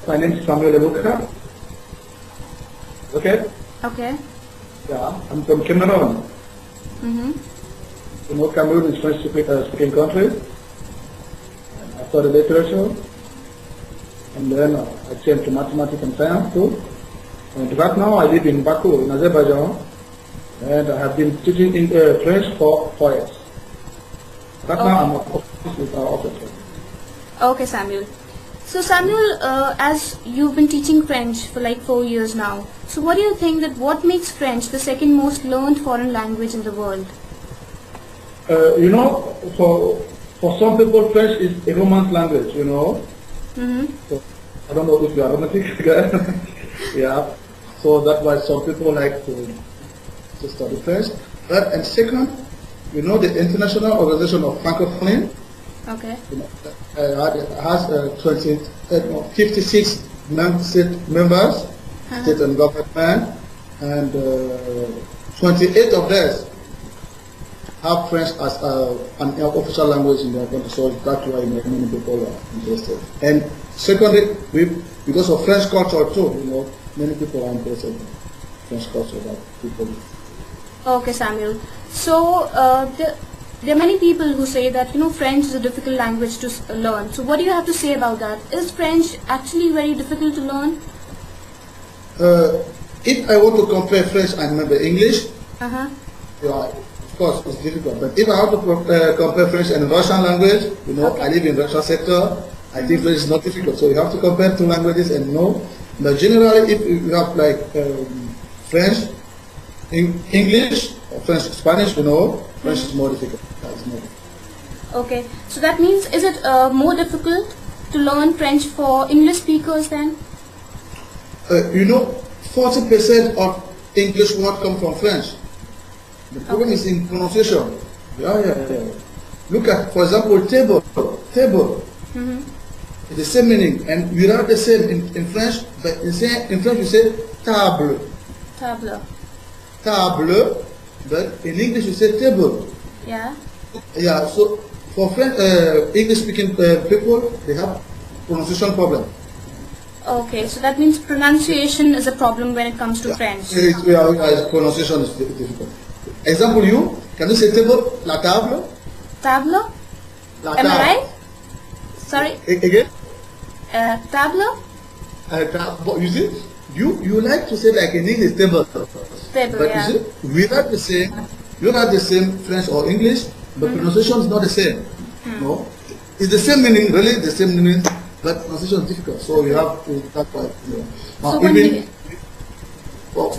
My name is Samuel Eloka. Okay? Okay. Yeah, I'm from Cameroon. Mm-hmm. You know, Cameroon is French speaking country. I studied literature, and then I changed to mathematics and science too. And right now I live in Baku, in Azerbaijan, and I have been teaching in French for 4 years. Right now I'm with our officer. Okay, Samuel. So Samuel, as you've been teaching French for like 4 years now, so what do you think that what makes French the second most learned foreign language in the world? You know, for some people French is a romance language, you know. Mm-hmm. So, I don't know if you are romantic guy. Yeah. So that's why some people like to study French. And second, you know, the International Organization of Francophonie, Okay. you know, has 56 state members, state and government, and 28 of them have French as an official language in their country. So that's why many people are interested. And secondly, because of French culture too, you know, many people are interested in French culture that people. Okay, Samuel. So there are many people who say that French is a difficult language to learn. So what do you have to say about that? Is French actually very difficult to learn? If I want to compare French and maybe English, Uh-huh. yeah, of course it's difficult. But if I have to compare French and Russian language, you know, Okay. I live in Russian sector. I think French is not difficult. So you have to compare two languages and know. But generally, if you have like French, English, or French, Spanish, you know, French is more difficult. It's more difficult. Okay. So that means, is it more difficult to learn French for English speakers then? You know, 40% of English words come from French. The problem is in pronunciation. Yeah. Look at, for example, table. Mm-hmm. It's the same meaning, and we are the same in French, but in French you say table. Table. Table, but in English you say table. Yeah. Yeah, so for French, English-speaking people, they have pronunciation problem. Okay, so that means pronunciation is a problem when it comes to French. Pronunciation is difficult. Example, can you say table? La table? Table? La Am I table. right? Sorry? Again? Table? You see, you like to say like in English table. Table, But yeah. you see, we are the same. You are the same French or English, but pronunciation is not the same. No, it's the same meaning, really the same meaning, but pronunciation is difficult. So you have to. That's why. So Even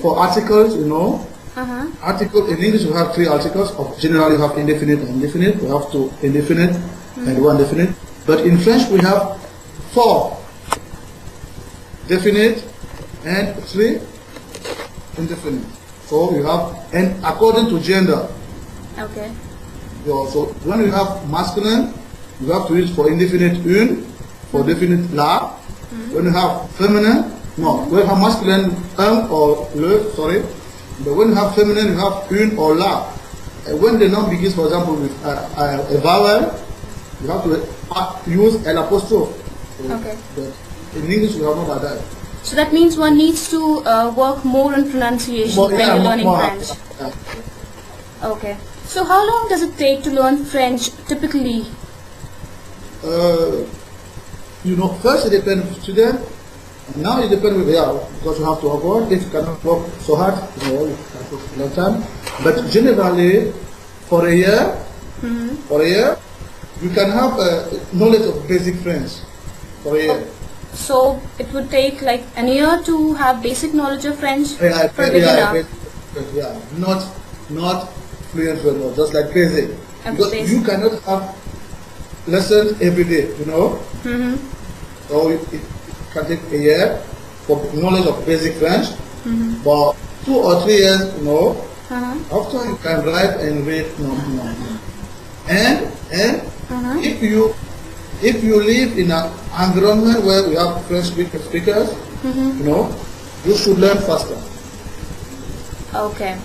for articles, you know, Uh-huh. article in English we have 3 articles. Generally, you have indefinite and indefinite. We have 2 indefinite and 1 definite. But in French, we have 4 definite and 3 indefinite. So you have, and according to gender. Okay. So when you have masculine, you have to use for indefinite une, for definite la. When you have feminine, no, when you have masculine un or le, sorry. But when you have feminine, you have une or la. And when the noun begins, for example, with a vowel, you have to use an apostrophe. So, Okay. but in English, we have not like that. So that means one needs to work more on pronunciation when you're learning French. Okay. So how long does it take to learn French typically? You know, first it depends on the student. Now it depends with because you have to avoid. If you cannot work so hard, you know, you can take a long time. But generally, for a year, you can have knowledge of basic French for a year. So it would take like an year to have basic knowledge of French for a beginner. Not fluent French, no, just like basic. Because basic. you cannot have lessons every day, you know. So it can take a year for knowledge of basic French. But 2 or 3 years, you know, after you can write and read, And if you live in an environment where we have French speakers, you know, you should learn faster. Okay.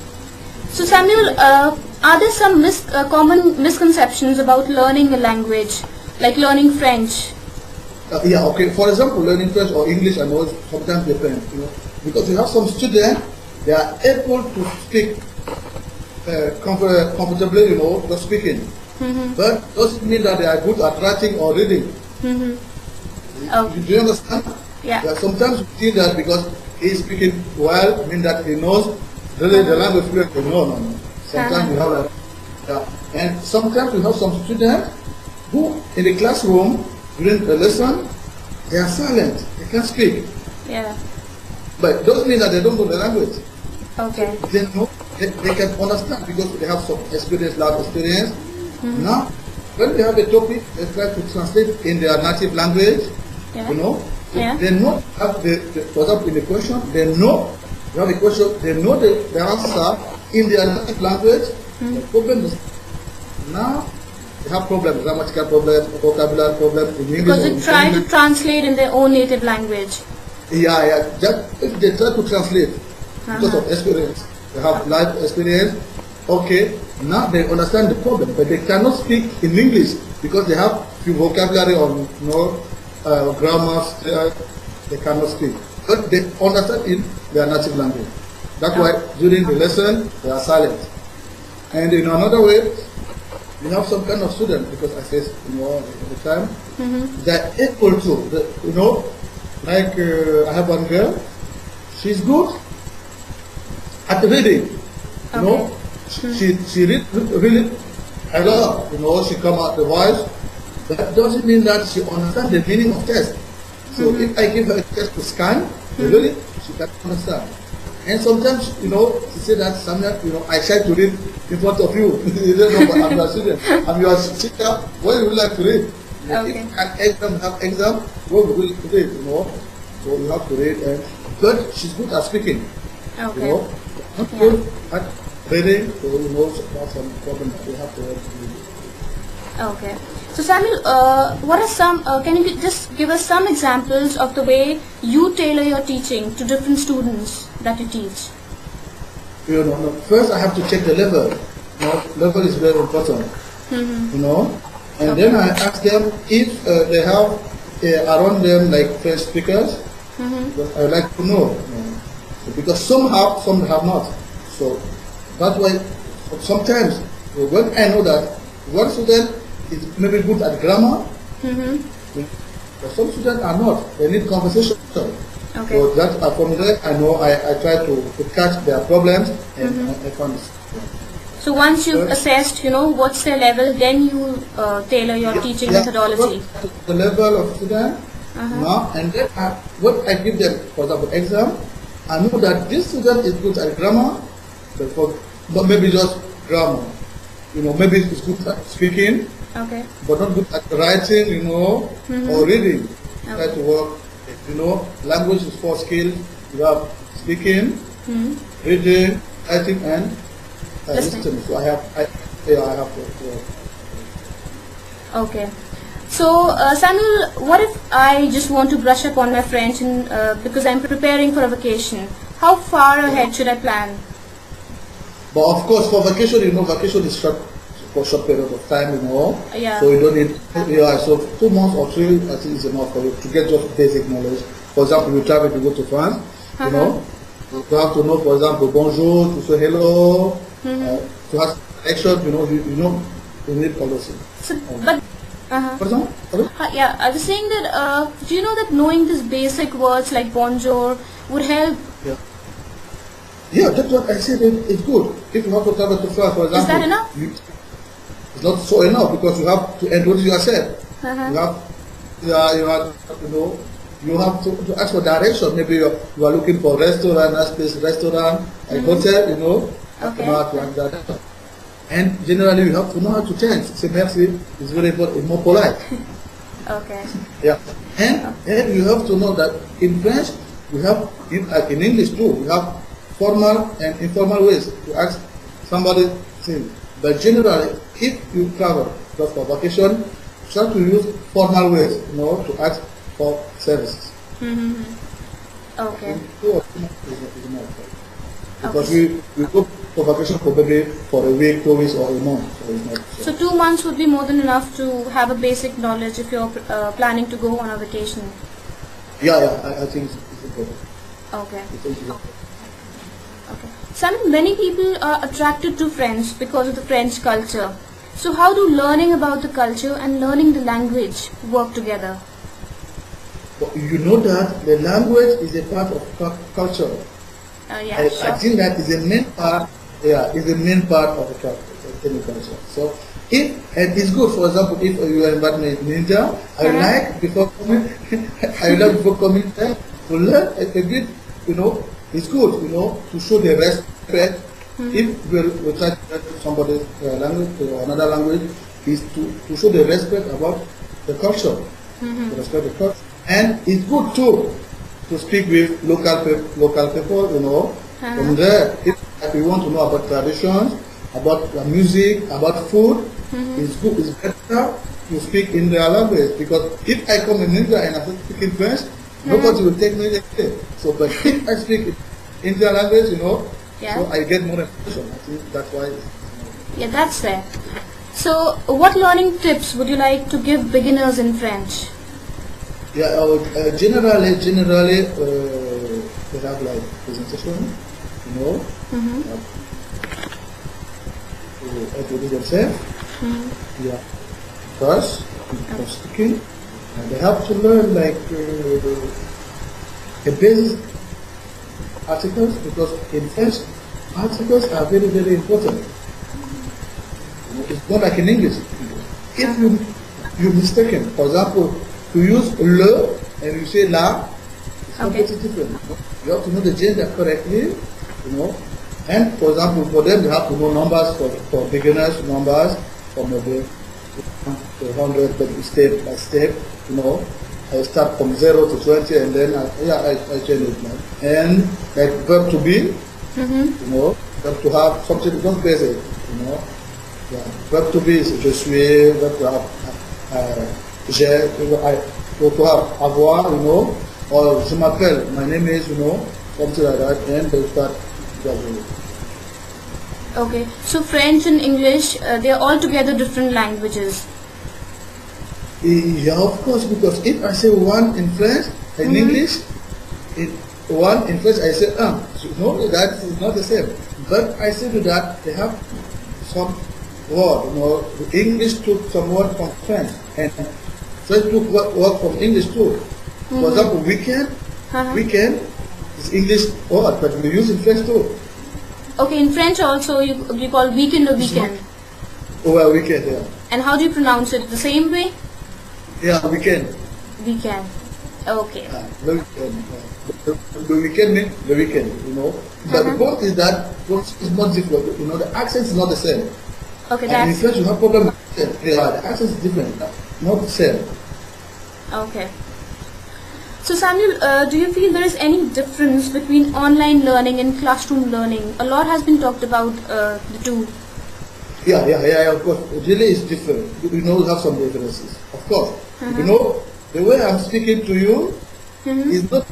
So Samuel, are there some common misconceptions about learning a language, like learning French? Yeah, okay. For example, learning French or English, I know sometimes depends, because you have some students, they are able to speak comfortably, just speaking. But doesn't mean that they are good at writing or reading. Okay. Do you understand? Yeah. Sometimes we think that because he is speaking well, mean that he knows really the language fluently. No. Sometimes we have and sometimes we have some students who in the classroom during the lesson they are silent, they can't speak. Yeah. But it doesn't mean that they don't know the language. Okay. They know they can understand because they have some experience, life experience. Now, when they have a topic, they try to translate in their native language. Yeah. They know have for example in the question, they know you have a question, they know the answer in their native language. The problem is now they have problems, grammatical problems, vocabulary problems in English. Because they try to translate in their own native language. Yeah. Just if they try to translate because of experience, they have life experience. Okay, now they understand the problem, but they cannot speak in English because they have few vocabulary or grammar. They cannot speak, but they understand in their native language. That's why during the lesson they are silent. And in another way, you have some kind of student, because I said, at the time, they're able to, like I have one girl, she's good at reading, she read really a lot, she come out the voice, but that doesn't mean that she understands the meaning of text. So if I give her a text to scan, really, she can understand. And sometimes, she say that sometimes, I try to read in front of you. You don't know, but I'm your student. I'm your teacher. What would you like to read? Okay. If an exam, what would you read? So you have to read. But she's good at speaking. Okay. Not good at reading. So that's some problem that we have to read. Okay. So Samuel, what are some? Can you just give us some examples of the way you tailor your teaching to different students that you teach? First I have to check the level. Level is very important. And then I ask them if they have around them like French speakers. I would like to know, because some have, some have not. So that's why sometimes when I know that one student is maybe good at grammar, but some students are not. They need conversation. Okay. So that from there I know I try to catch their problems and I find. So once you've assessed, what's their level, then you tailor your teaching methodology. The level of student now, and then what I give them, for example, exam, I know that this student is good at grammar, but maybe just grammar. Maybe it's good at speaking, but not good at writing, or reading. Try to work. Language is 4 skills. You have speaking, reading, writing, and listening. So I have to work. Okay. So Samuel, what if I just want to brush up on my French because I'm preparing for a vacation? How far ahead should I plan? But of course, for vacation, vacation is for short period of time, Yeah. So you don't need, so 2 months or 3, I think is enough for you to get just basic knowledge. For example, you travel to go to France, you have to know, for example, bonjour, to say hello, to have action, you need all those things. So, but For example, yeah, I was saying that, do you know that knowing these basic words like bonjour would help? Yeah, that's what I said, it's good. If you have to travel to France, for example. Is that enough? It's not so enough because you have to introduce yourself. You have to ask for direction. Maybe you are looking for restaurant, nice place, restaurant, a hotel, like that. And generally you have to know how to change. Say merci is very important, it's more polite. Okay. Yeah. And you have to know that in French, we have, like in English too, we have formal and informal ways to ask somebody things. But generally, if you travel just for vacation, try to use formal ways, to ask for services. Okay. Because Okay. we go for vacation probably for a week, 2 weeks, or a month. So it's not. So 2 months would be more than enough to have a basic knowledge if you're planning to go on a vacation. Yeah, I think it's important. Okay. I think it's important. Okay. Simon, many people are attracted to French because of the French culture. So how do learning about the culture and learning the language work together? But you know that the language is a part of culture. Yeah, I sure. think that is the main part. Yeah, is the main part of the any culture. So if and it's good. For example, if you are invited me in India, I would like before coming, I would like before coming there to learn a bit. You know, it's good. You know, to show the respect. If we try to learn somebody's language or another language, is to show the respect about the culture, to respect the culture, and it's good too to speak with local people. You know, from there, if we want to know about traditions, about music, about food, it's good. It's better to speak in their language, because if I come in India and I start speaking French, nobody will take me there. So, but if I speak in their language, you know. Yeah. So I get more information. I think that's why. Yeah, that's fair. So what learning tips would you like to give beginners in French? Yeah, generally, they have like presentation, you know, to introduce themselves. Yeah, first, for speaking, and they have to learn like the basic articles, because in French, articles are very, very important. It's not like in English. If you're mistaken, for example, to use le and you say la, it's completely different. You have to know the gender correctly, you know. And for example, for them, you have to know numbers for beginners, numbers from maybe 100, but step by step, you know. I start from 0 to 20, and then I change it now. And like verb to be, you know, verb to have something not basic, you know. Yeah. Verb to be is je suis, verb to have j'ai, to have avoir, you know, or je m'appelle, my name is, you know, something like that, and they start. Okay, so French and English, they are altogether different languages. Yeah, of course, because if I say one in French and English, one in French I say no, that is not the same. But I say to that they have some word, you know, English took some word from French, and French took word from English too. For example, weekend is English word, but we use in French too. Okay, in French also you call weekend or weekend. Oh, well, weekend, yeah. And how do you pronounce it? The same way? Yeah, weekend. Weekend. Okay. The weekend. The weekend means the weekend, you know. But the point is that it's not different. You know, the accent is not the same. Okay, And in that's French, you have problem with the accent. Yeah, the accent is different, not the same. okay. So Samuel, do you feel there is any difference between online learning and classroom learning? A lot has been talked about the two. Yeah, of course. Really, it's different. You know, we have some differences, of course. You know, the way I'm speaking to you is not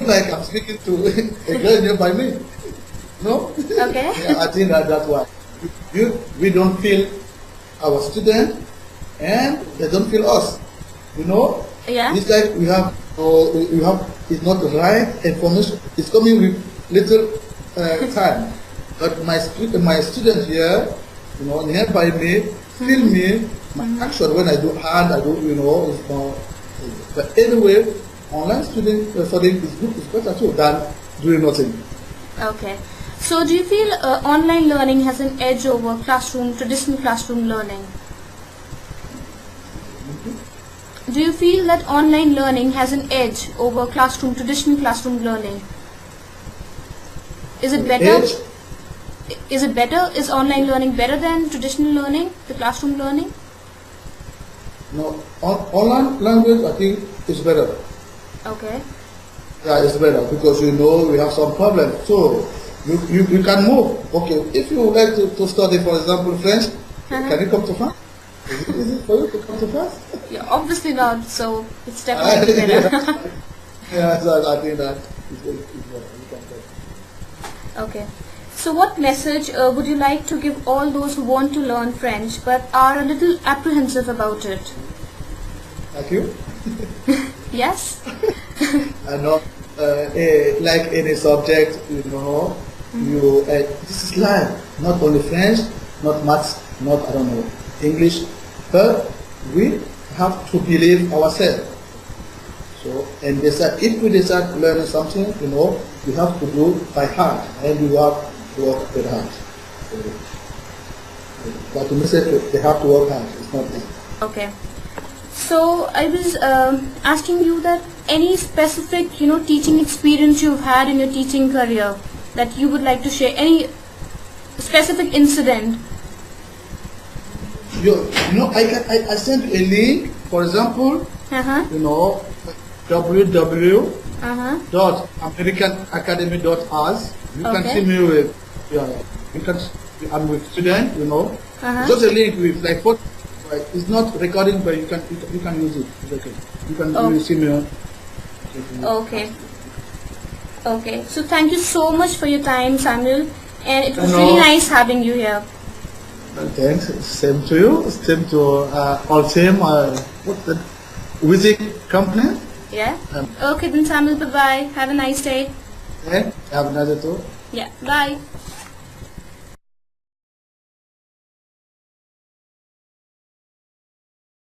like I'm speaking to a girl nearby me. No? Okay. Yeah, I think that's why. We don't feel our student, and they don't feel us. You know? Yeah. It's like it's not the right information. It's coming with little time. But my student here, you know, nearby me, feel me, my action when I do hand, I do, you know, it's more. But anyway, online studying is good, it's better too than doing nothing. Okay. So do you feel online learning has an edge over traditional classroom learning? Do you feel that online learning has an edge over traditional classroom learning? Is it better? Edge? Is it better? Is online learning better than traditional learning, the classroom learning? No, online language I think is better. Okay. Yeah, it's better because you know we have some problems. So you can move. Okay, if you would like to study, for example, French, can you come to France? Is it for you to come to France? Yeah, obviously not. So it's definitely better. Yeah, so I think that is better. You can come. Okay. So what message would you like to give all those who want to learn French but are a little apprehensive about it? Like you? Yes? I know, like any subject, you know, this is life. Not only French, not maths, not, I don't know, English, but we have to believe ourselves. So, and they said, if we decide learning something, you know, we have to do by heart, and we have to work with heart. So, but the message, they have to work hard. It's not easy. Okay. So I was asking you that any specific, teaching experience you've had in your teaching career that you would like to share, any specific incident? I sent a link, for example, www.americanacademy.us. You can see me with, I'm with students, Just a link with like photos. It's not recording, but you can use it. It's okay. You can see me on. Okay. Okay. So thank you so much for your time, Samuel, and it was really nice having you here. Thanks. Same to you. Same to all team. What's the WizIQ company? Yeah. Okay then, Samuel. Bye bye. Have a nice day. Yeah. Have a nice day too. Yeah. Bye.